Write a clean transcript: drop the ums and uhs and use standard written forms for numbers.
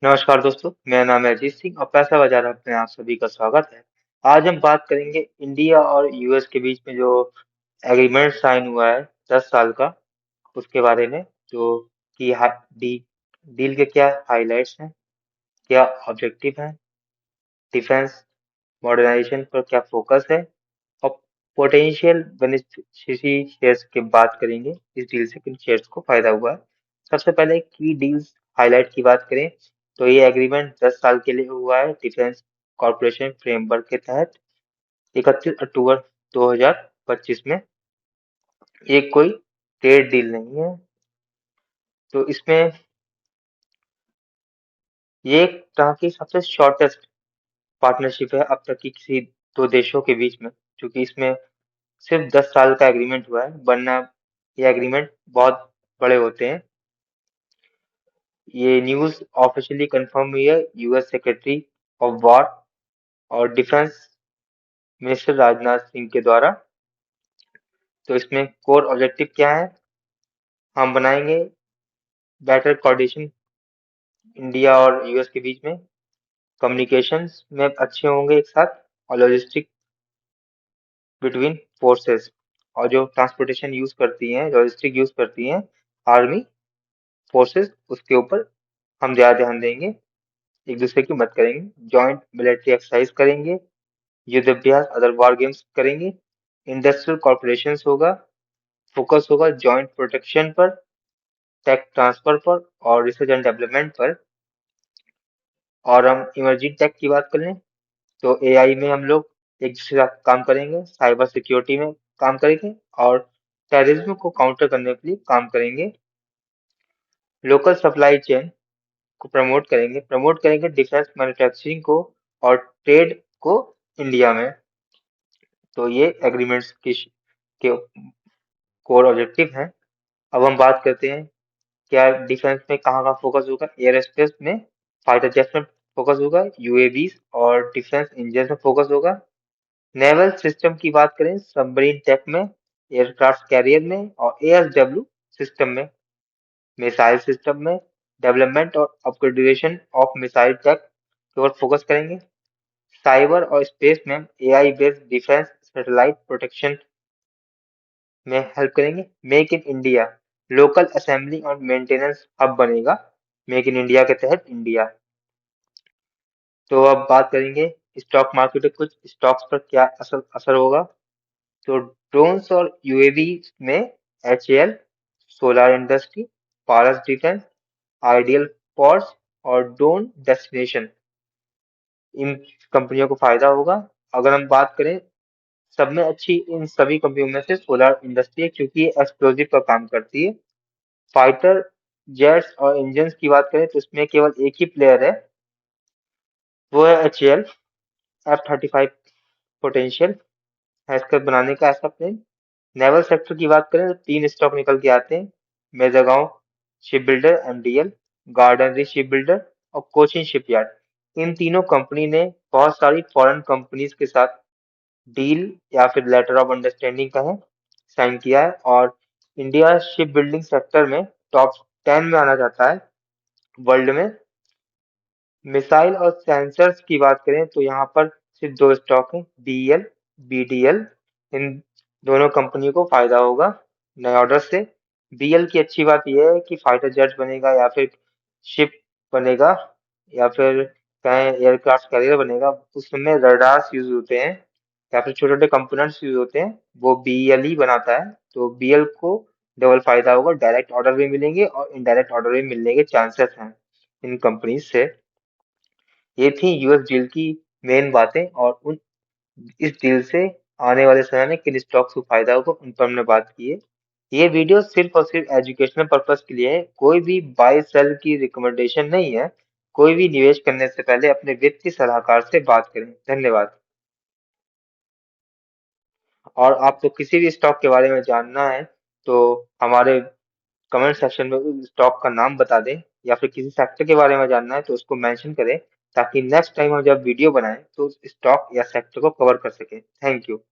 नमस्कार दोस्तों, मेरा नाम है अजीत सिंह और पैसा बाजार हब में आप सभी का स्वागत है। आज हम बात करेंगे इंडिया और यूएस के बीच में जो एग्रीमेंट साइन हुआ है 10 साल का, उसके बारे में। जो कि डी, डील के क्या हाइलाइट्स हैं, क्या ऑब्जेक्टिव हैं, डिफेंस मॉडर्नाइजेशन पर क्या फोकस है और पोटेंशियल बेनिफिशियरी शेयर्स की बात करेंगे। इस डील से किन शेयर्स को फायदा हुआ है। सबसे पहले की डील्स हाईलाइट की बात करें तो ये एग्रीमेंट 10 साल के लिए हुआ है डिफेंस कॉरपोरेशन फ्रेमवर्क के तहत 31 अक्टूबर 2025 में। ये कोई ट्रेड डील नहीं है। तो इसमें ये एक तरह की सबसे शॉर्टेस्ट पार्टनरशिप है अब तक की किसी दो देशों के बीच में, क्योंकि इसमें सिर्फ 10 साल का एग्रीमेंट हुआ है, वरना ये एग्रीमेंट बहुत बड़े होते हैं। ये न्यूज ऑफिशियली कंफर्म हुई है यूएस सेक्रेटरी ऑफ वॉर और डिफेंस मिनिस्टर राजनाथ सिंह के द्वारा। तो इसमें कोर ऑब्जेक्टिव क्या है? हम बनाएंगे बेटर कोऑर्डिनेशन इंडिया और यूएस के बीच में, कम्युनिकेशंस में अच्छे होंगे एक साथ, और लॉजिस्टिक बिटवीन फोर्सेस, और जो ट्रांसपोर्टेशन यूज करती हैं, लॉजिस्टिक यूज करती हैं आर्मी फोर्सेस, उसके ऊपर हम ज्यादा ध्यान देंगे। एक दूसरे की मदद करेंगे, जॉइंट मिलिट्री एक्सरसाइज करेंगे, युद्ध अभ्यास अदर वॉर गेम्स करेंगे, इंडस्ट्रियल कॉर्पोरेशन होगा, फोकस होगा जॉइंट प्रोटेक्शन पर, टेक ट्रांसफर पर और रिसर्च एंड डेवलपमेंट पर। और हम इमर्जिंग टेक की बात करें तो एआई में हम लोग एक दूसरे के साथ काम करेंगे, साइबर सिक्योरिटी में काम करेंगे और टेररिज्म को काउंटर करने के लिए काम करेंगे। लोकल सप्लाई चेन को प्रमोट करेंगे डिफेंस मैन्युफैक्चरिंग को और ट्रेड को इंडिया में। तो ये एग्रीमेंट्स के कोर ऑब्जेक्टिव हैं। अब हम बात करते हैं क्या डिफेंस में कहाँ का फोकस होगा। एयर स्पेस में फाइटर जेट्स में फोकस होगा, यूएवीज और डिफेंस इंजन में फोकस होगा। नेवल सिस्टम की बात करें सबमरीन टेक में, एयरक्राफ्ट कैरियर में और एएसडब्ल्यू सिस्टम में, मिसाइल सिस्टम में डेवलपमेंट और अपग्रेडेशन ऑफ मिसाइल टेक के ऊपर फोकस करेंगे। साइबर और स्पेस में AI based defence satellite protection में हेल्प करेंगे। Make in India local assembly और मेंटेनेंस हब बनेगा मेक इन इंडिया के तहत इंडिया। तो अब बात करेंगे स्टॉक मार्केट के कुछ स्टॉक्स पर क्या असर असर होगा। तो ड्रोन्स और यूएवी में एचएएल, सोलार इंडस्ट्री, पारस डिफेंस, आइडियल फॉर्स और ड्रोन डेस्टिनेशन, इन कंपनियों को फायदा होगा। अगर हम बात करें सब में अच्छी इन सभी कंपनियों में से सोलार इंडस्ट्री है, क्योंकि ये एक्सप्लोजिव का काम करती है। फाइटर जेट्स और इंजन्स की बात करें तो इसमें केवल एक ही प्लेयर है, वो है एचएएल। F-35 पोटेंशियल है इसका बनाने का ऐसा प्लान। नेवल सेक्टर की बात करें तो तीन स्टॉक निकल के आते हैं, Mazagaon ship builder MDL, garden री शिप बिल्डर और कोचिन शिपयार्ड। इन तीनों कंपनी ने बहुत सारी फॉरेन कंपनीज के साथ डील या फिर लेटर ऑफ अंडरस्टैंडिंग का है साइन किया है, और इंडिया शिप बिल्डिंग सेक्टर में टॉप 10 में आना चाहता है वर्ल्ड में। मिसाइल और सेंसर्स की बात करें तो यहाँ पर सिर्फ दो स्टॉक हैं, बीईएल, बीडीएल। इन दोनों कंपनियों को फायदा होगा नए ऑर्डर से। बीएल की अच्छी बात यह है कि फाइटर जेट बनेगा या फिर शिप बनेगा या फिर कहें एयरक्राफ्ट कैरियर बनेगा, उसमें रडार्स यूज होते हैं या फिर छोटे छोटे कंपोनेंट्स यूज होते हैं, वो बीएल ही बनाता है। तो बीएल को डबल फायदा होगा, डायरेक्ट ऑर्डर भी मिलेंगे और इनडायरेक्ट ऑर्डर भी मिलने के चांसेस हैं इन कंपनीज से। ये थी यूएस डील की मेन बातें, और उन इस डील से आने वाले समय में किन स्टॉक्स को फायदा होगा उन पर हमने बात की है। ये वीडियो सिर्फ और सिर्फ एजुकेशनल पर्पस के लिए है, कोई भी बाय सेल की रिकमेंडेशन नहीं है। कोई भी निवेश करने से पहले अपने वित्तीय सलाहकार से बात करें। धन्यवाद। और आपको किसी भी स्टॉक के बारे में जानना है तो हमारे कमेंट सेक्शन में उस स्टॉक का नाम बता दें, या फिर किसी सेक्टर के बारे में जानना है तो उसको मेंशन करें, ताकि नेक्स्ट टाइम हम जब वीडियो बनाएं तो उस स्टॉक या सेक्टर को कवर कर सकें। Thank you.